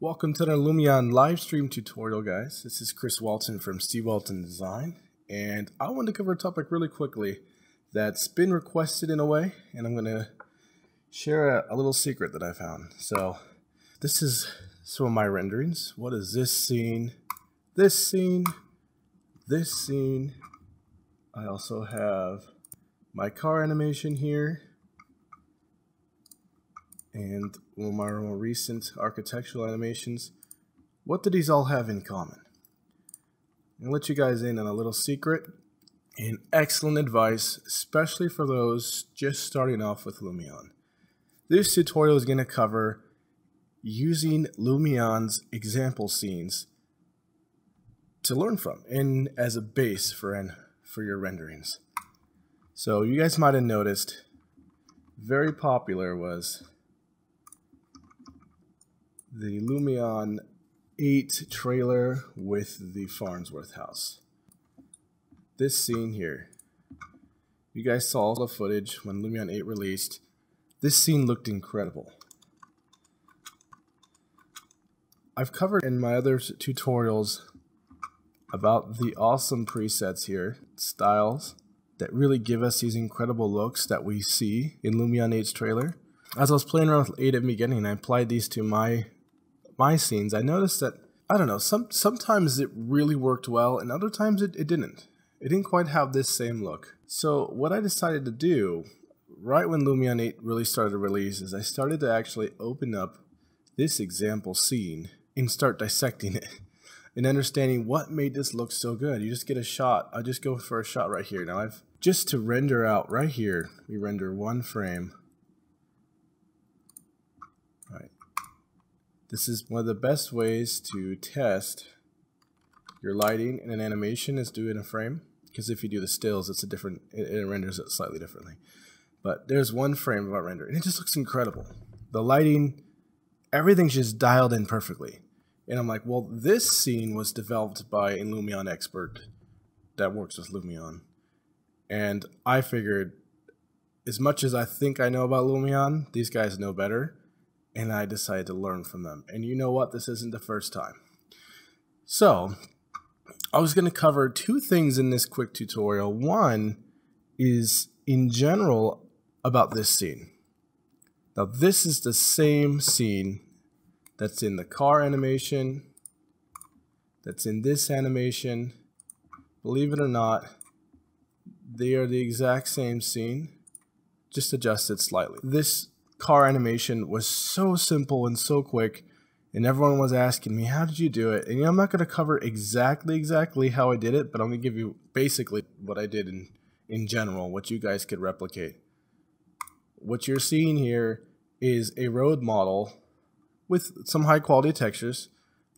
Welcome to the Lumion live stream tutorial, guys. This is Welton from CweltonDesign, and I want to cover a topic really quickly that's been requested in a way, and I'm going to share a little secret that I found. So this is some of my renderings. What is this scene? This scene. This scene. I also have my car animation here, and one of my more recent architectural animations. What do these all have in common? I'll let you guys in on a little secret and excellent advice, especially for those just starting off with Lumion. This tutorial is going to cover using Lumion's example scenes to learn from and as a base for your renderings. So you guys might have noticed, very popular was the Lumion 8 trailer with the Farnsworth house. This scene here, you guys saw the footage when Lumion 8 released. This scene looked incredible. I've covered in my other tutorials about the awesome presets here, styles, that really give us these incredible looks that we see in Lumion 8's trailer. As I was playing around with 8 at the beginning, I applied these to my scenes. I noticed that, I don't know, sometimes it really worked well and other times it didn't. It didn't quite have this same look. So what I decided to do, right when Lumion 8 really started to release, is I started to actually open up this example scene and start dissecting it and understanding what made this look so good. You just get a shot. I'll just go for a shot right here. Now just to render out right here, we render one frame. This is one of the best ways to test your lighting in an animation, is do it in a frame. Because if you do the stills, it's it renders it slightly differently. But there's one frame of our render, and it just looks incredible. The lighting, everything's just dialed in perfectly. And I'm like, well, this scene was developed by a Lumion expert that works with Lumion. And I figured, as much as I think I know about Lumion, these guys know better. And I decided to learn from them. And you know what? This isn't the first time. So I was going to cover two things in this quick tutorial. One is in general about this scene. Now this is the same scene that's in the car animation, that's in this animation. Believe it or not, they are the exact same scene, just adjusted slightly. This car animation was so simple and so quick, and everyone was asking me, how did you do it? And I'm not going to cover exactly how I did it, but I'm going to give you basically what I did in general, what you guys could replicate. What you're seeing here is a road model with some high quality textures.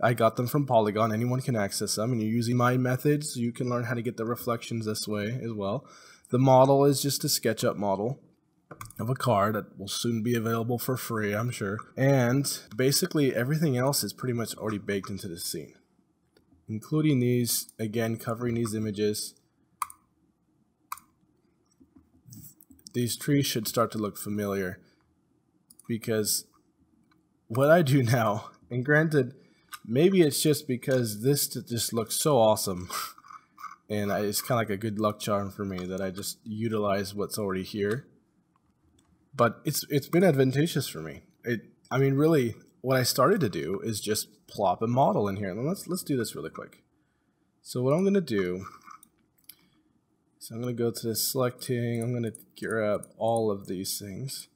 I got them from Polygon. Anyone can access them, and you're using my methods. You can learn how to get the reflections this way as well. The model is just a SketchUp model of a car that will soon be available for free, I'm sure. And basically everything else is pretty much already baked into this scene, including these, again, covering these images. These trees should start to look familiar, because what I do now, and granted, maybe it's just because this just looks so awesome and it's kind of like a good luck charm for me that I just utilize what's already here. But it's been advantageous for me. I mean, really, what I started to do is just plop a model in here. And let's do this really quick. So what I'm going to do is I'm going to go to the selecting. I'm going to grab all of these things.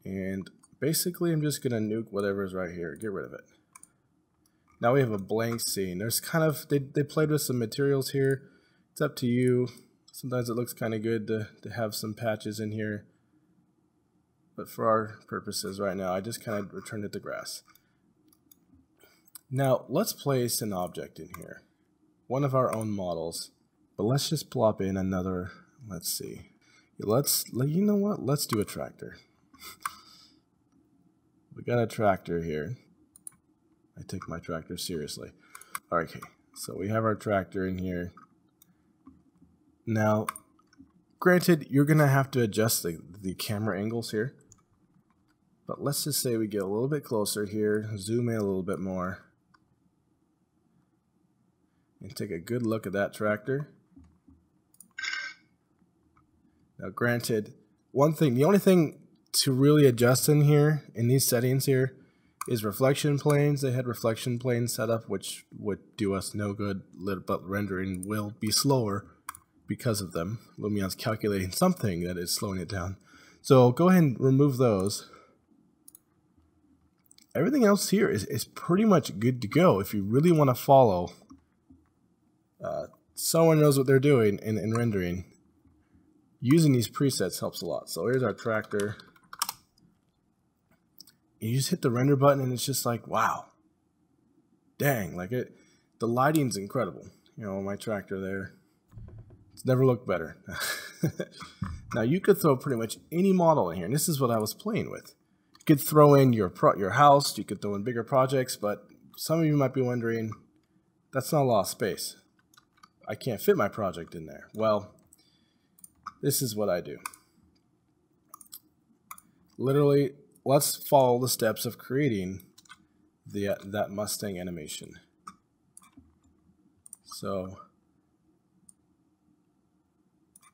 And basically, I'm just going to nuke whatever's right here. Get rid of it. Now we have a blank scene. There's kind of, they played with some materials here. It's up to you. Sometimes it looks kind of good to have some patches in here. But for our purposes right now, I just kind of returned it to grass. Now, let's place an object in here. One of our own models. But let's just plop in another, let's see. You know what? Let's do a tractor. We got a tractor here. I take my tractor seriously. Okay, so we have our tractor in here. Now, granted, you're going to have to adjust the camera angles here. But let's just say we get a little bit closer here, zoom in a little bit more, and take a good look at that tractor. Now granted, the only thing to really adjust in here, in these settings here, is reflection planes. They had reflection planes set up, which would do us no good, but rendering will be slower because of them. Lumion's calculating something that is slowing it down. So go ahead and remove those. Everything else here is pretty much good to go if you really want to follow someone knows what they're doing in rendering. Using these presets helps a lot. So here's our tractor. You just hit the render button and it's just like, wow. Dang, like the lighting's incredible. You know, my tractor there. It's never looked better. Now you could throw pretty much any model in here, and this is what I was playing with. You could throw in your house, you could throw in bigger projects, but some of you might be wondering, that's not a lot of space. I can't fit my project in there. Well, this is what I do. Literally, let's follow the steps of creating that Mustang animation. So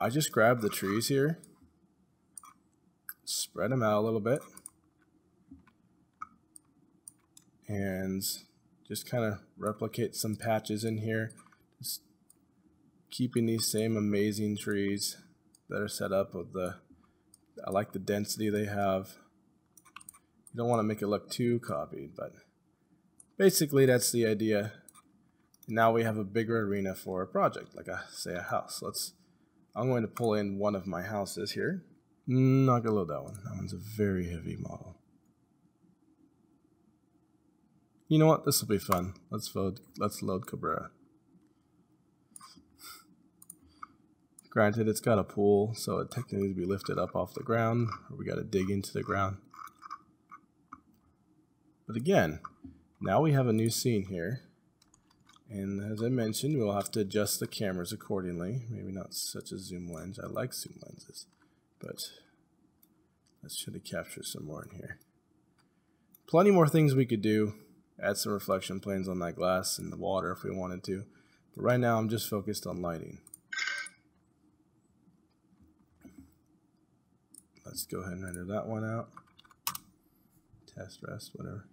I just grab the trees here, spread them out a little bit, and just kind of replicate some patches in here, just keeping these same amazing trees that are set up with I like the density they have. You don't want to make it look too copied, but basically that's the idea. Now we have a bigger arena for a project, like say a house. I'm going to pull in one of my houses here. Not gonna load that one. That one's a very heavy model. You know what? This will be fun. Let's load Cabrera. Granted, it's got a pool, so it technically needs to be lifted up off the ground, or we got to dig into the ground. But again, now we have a new scene here. And as I mentioned, we'll have to adjust the cameras accordingly. Maybe not such a zoom lens. I like zoom lenses. But let's try to capture some more in here. Plenty more things we could do. Add some reflection planes on that glass and the water if we wanted to. But right now I'm just focused on lighting. Let's go ahead and render that one out. Test rest, whatever.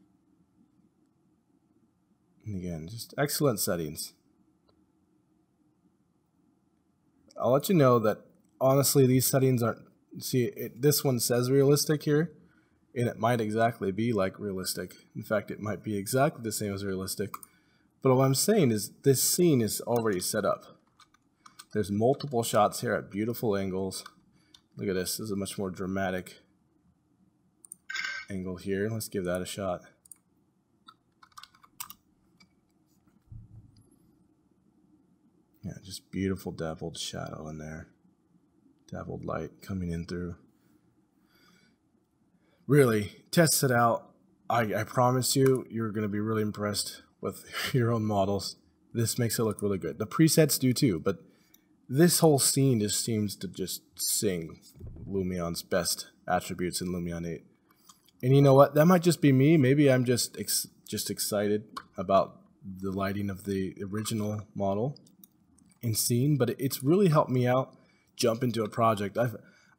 And again, just excellent settings. I'll let you know that honestly these settings aren't, this one says realistic here, and it might exactly be like realistic. In fact, it might be exactly the same as realistic. But what I'm saying is this scene is already set up. There's multiple shots here at beautiful angles. Look at this. This is a much more dramatic angle here. Let's give that a shot. Yeah, just beautiful dappled shadow in there. Dappled light coming in through. Really, test it out. I promise you, you're going to be really impressed with your own models. This makes it look really good. The presets do too, but this whole scene just seems to just sing Lumion's best attributes in Lumion 8. And you know what? That might just be me. Maybe I'm just excited about the lighting of the original model and scene, but it's really helped me out jump into a project.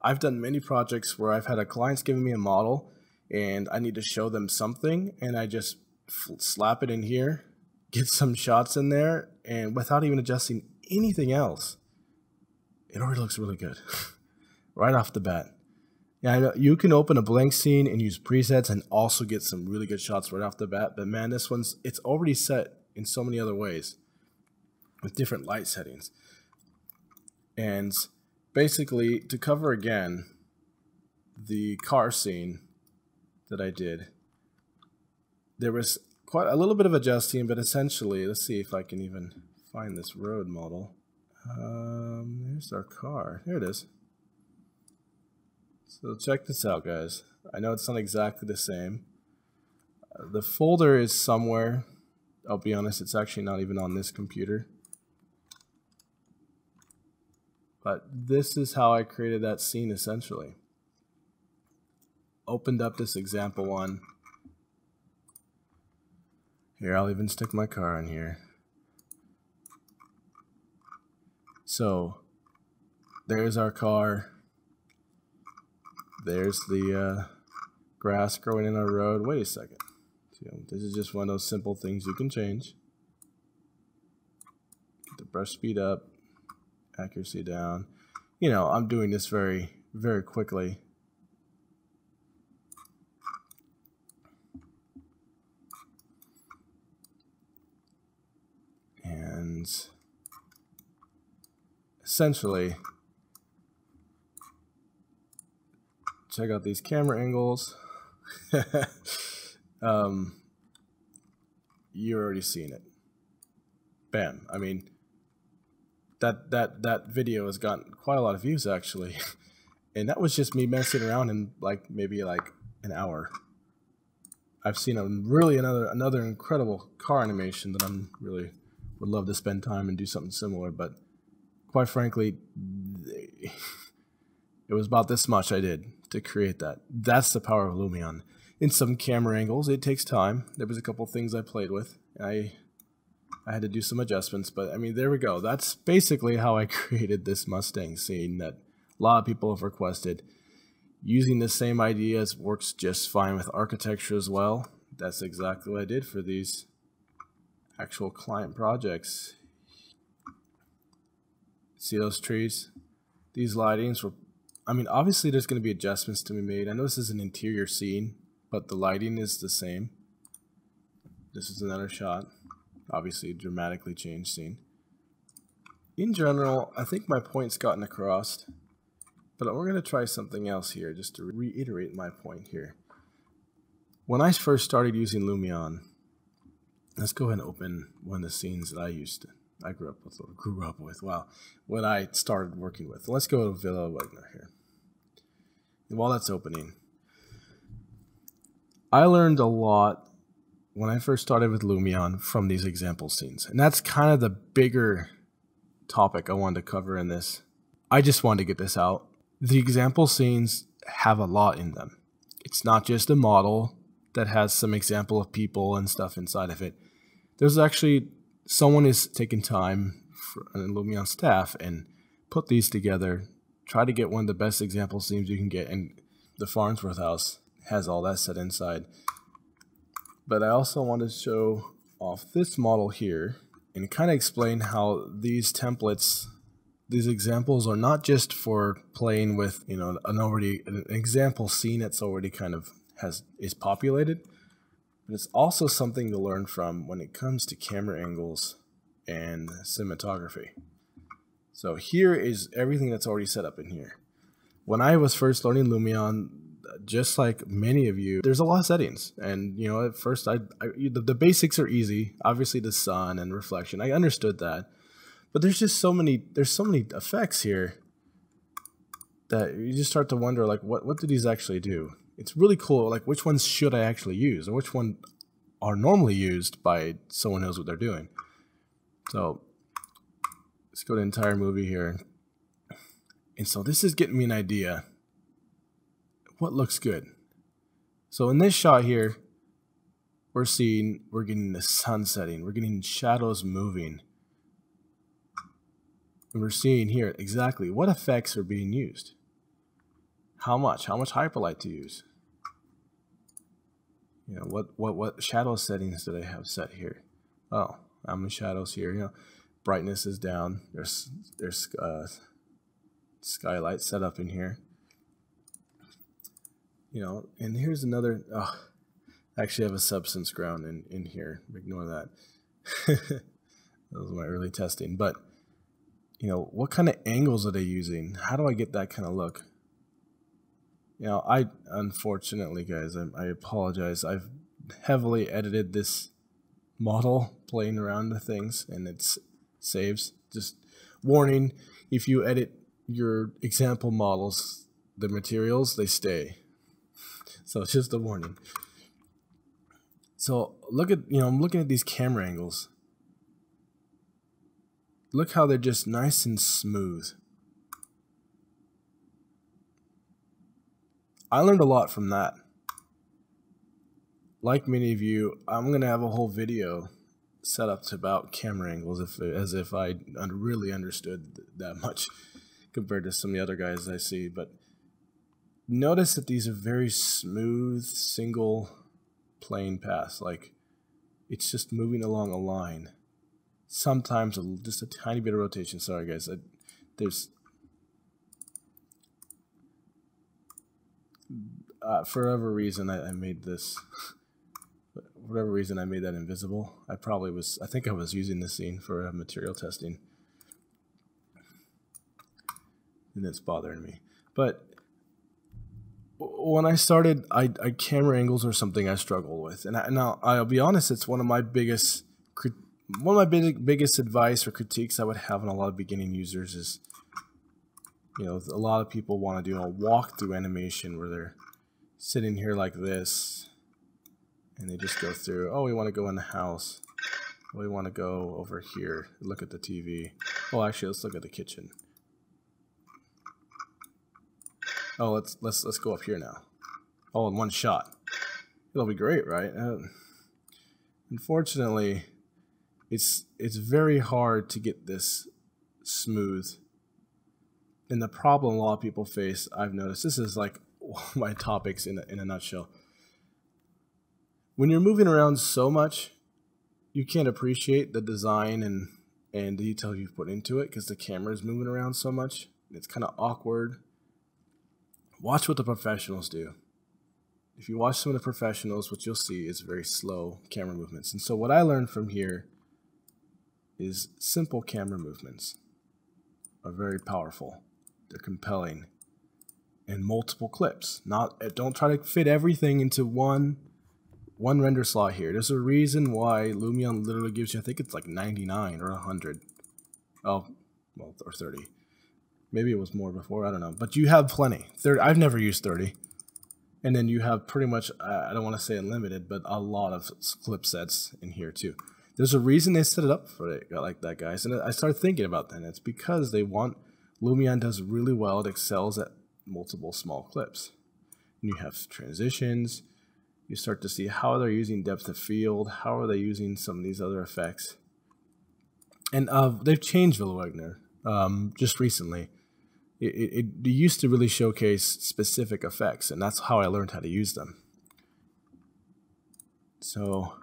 I've done many projects where I've had a client's giving me a model and I need to show them something, and I just slap it in here, get some shots in there, and without even adjusting anything else, it already looks really good right off the bat. Yeah, I know you can open a blank scene and use presets and also get some really good shots right off the bat, but man, this one's, it's already set in so many other ways with different light settings. And basically, to cover again the car scene that I did, there was quite a little bit of adjusting, but essentially, let's see if I can even find this road model. There's our car. There it is. So check this out, guys. I know it's not exactly the same. The folder is somewhere. I'll be honest, it's actually not even on this computer. But this is how I created that scene essentially. opened up this example one. Here, I'll even stick my car in here. So there's our car. There's the grass growing in our road. Wait a second. This is just one of those simple things you can change. Get the brush speed up, accuracy down. You know, I'm doing this very, very quickly. And essentially, check out these camera angles. You're already seen it. Bam. I mean, that video has gotten quite a lot of views actually, and that was just me messing around in maybe an hour. I've seen another incredible car animation that I'm really would love to spend time and do something similar, but quite frankly, it was about this much I did to create that. That's the power of Lumion. In some camera angles, it takes time. There was a couple things I played with. I had to do some adjustments, but I mean, there we go. That's basically how I created this Mustang scene that a lot of people have requested. Using the same ideas works just fine with architecture as well. That's exactly what I did for these actual client projects. See those trees? These lightings were, I mean, obviously there's going to be adjustments to be made. I know this is an interior scene, but the lighting is the same. This is another shot. Obviously a dramatically changed scene. In general, I think my point's gotten across, but we're going to try something else here just to reiterate my point here. When I first started using Lumion, let's go ahead and open one of the scenes that I grew up with. Wow. When I started working with. Let's go to Villa Wagner here. And while that's opening, I learned a lot when I first started with Lumion from these example scenes. And that's kind of the bigger topic I wanted to cover in this. I just wanted to get this out. The example scenes have a lot in them. It's not just a model that has some example of people and stuff inside of it. There's actually someone is taking time for an Lumion staff and put these together, try to get one of the best example scenes you can get, and the Farnsworth house has all that set inside. But I also want to show off this model here and kind of explain how these templates, these examples are not just for playing with, you know, an example scene that's already kind of is populated, but it's also something to learn from when it comes to camera angles and cinematography. So here is everything that's already set up in here. When I was first learning Lumion, just like many of you, there's a lot of settings, and you know, at first the basics are easy. Obviously the sun and reflection, I understood that, but there's so many effects here that you just start to wonder, like, what do these actually do? It's really cool, like which ones should I actually use, or which one are normally used by someone who knows what they're doing. So let's go to the entire movie here. And so this is getting me an idea what looks good. So in this shot here, we're getting the sun setting, we're getting shadows moving. And we're seeing here exactly what effects are being used. How much hyperlight to use. You know, what shadow settings do they have set here? Oh, how many shadows here? You know, brightness is down. There's skylight set up in here. You know, and here's another. Oh, I actually have a substance ground in here. Ignore that. That was my early testing. But you know, what kind of angles are they using? How do I get that kind of look? You know, unfortunately, guys, I apologize. I've heavily edited this model playing around with things, and it saves. Just warning, if you edit your example models, the materials, they stay. So it's just a warning. So look at, you know, I'm looking at these camera angles. Look how they're just nice and smooth. I learned a lot from that. Like many of you, I'm going to have a whole video set up to about camera angles as if I really understood that much compared to some of the other guys I see. But notice that these are very smooth, single plane paths. Like, it's just moving along a line. Sometimes just a tiny bit of rotation. Sorry, guys. For whatever reason, I made this. For whatever reason, I made that invisible. I think I was using this scene for material testing, and it's bothering me. But when I started, camera angles are something I struggle with, and now I'll be honest, it's one of my biggest advice or critiques I would have on a lot of beginning users is, you know, a lot of people want to do a walkthrough animation where they're sitting here like this, and they just go through, oh, we want to go in the house. Oh, we want to go over here, look at the TV. Oh, actually, let's look at the kitchen. Oh, let's go up here now. All in one shot. It'll be great, right? Unfortunately, it's very hard to get this smooth. And the problem a lot of people face, I've noticed, this is like my topics in a nutshell. When you're moving around so much, you can't appreciate the design and detail you've put into it because the camera is moving around so much. It's kind of awkward. Watch what the professionals do. If you watch some of the professionals, what you'll see is very slow camera movements. And so what I learned from here is simple camera movements are very powerful. They're compelling. And multiple clips. Don't try to fit everything into one render slot here. There's a reason why Lumion literally gives you, I think it's like 99 or 100. Oh, well, or 30. Maybe it was more before, I don't know. But you have plenty. I've never used 30. And then you have pretty much, I don't want to say unlimited, but a lot of clip sets in here too. There's a reason they set it up for it like that, guys. And I started thinking about that. And it's because Lumion does really well. It excels at multiple small clips. And you have transitions. You start to see how they're using depth of field. How are they using some of these other effects? And they've changed Villawagner just recently. It used to really showcase specific effects, and that's how I learned how to use them. So,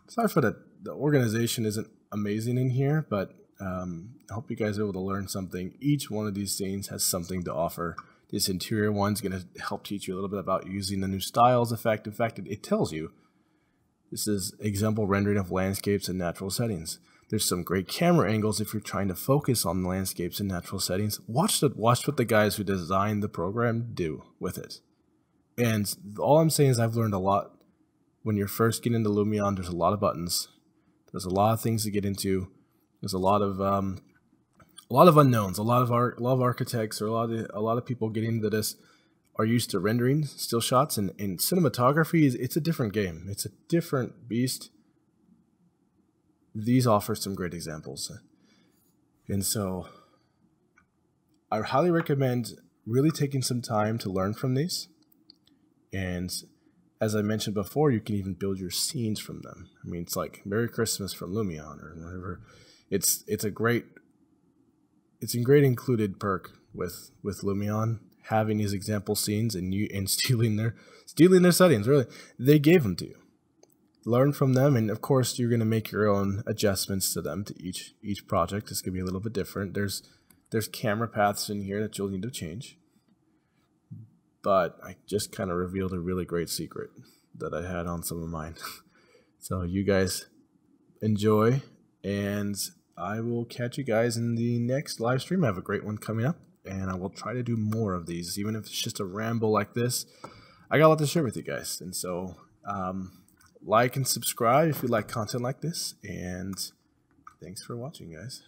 sorry for the organization isn't amazing in here, but I hope you guys are able to learn something. Each one of these scenes has something to offer. This interior one's going to help teach you a little bit about using the new styles effect. In fact, it tells you. This is example rendering of landscapes and natural settings. There's some great camera angles if you're trying to focus on landscapes and natural settings. Watch what the guys who designed the program do with it. And all I'm saying is I've learned a lot. When you're first getting into Lumion, there's a lot of buttons. There's a lot of things to get into. There's a lot of unknowns. A lot of architects or a lot of people getting into this are used to rendering still shots, and cinematography it's a different game. It's a different beast. These offer some great examples. And so I highly recommend really taking some time to learn from these. And as I mentioned before, you can even build your scenes from them. I mean, it's like Merry Christmas from Lumion or whatever. It's a great included perk with Lumion, having these example scenes and stealing their settings. Really, they gave them to you. Learn from them, and of course you're going to make your own adjustments to them to each project. It's going to be a little bit different. There's camera paths in here that you'll need to change, but I just kind of revealed a really great secret that I had on some of mine. So you guys enjoy, and I will catch you guys in the next live stream. I have a great one coming up, and I will try to do more of these, even if it's just a ramble like this. I got a lot to share with you guys, and so like and subscribe if you like content like this, and thanks for watching, guys.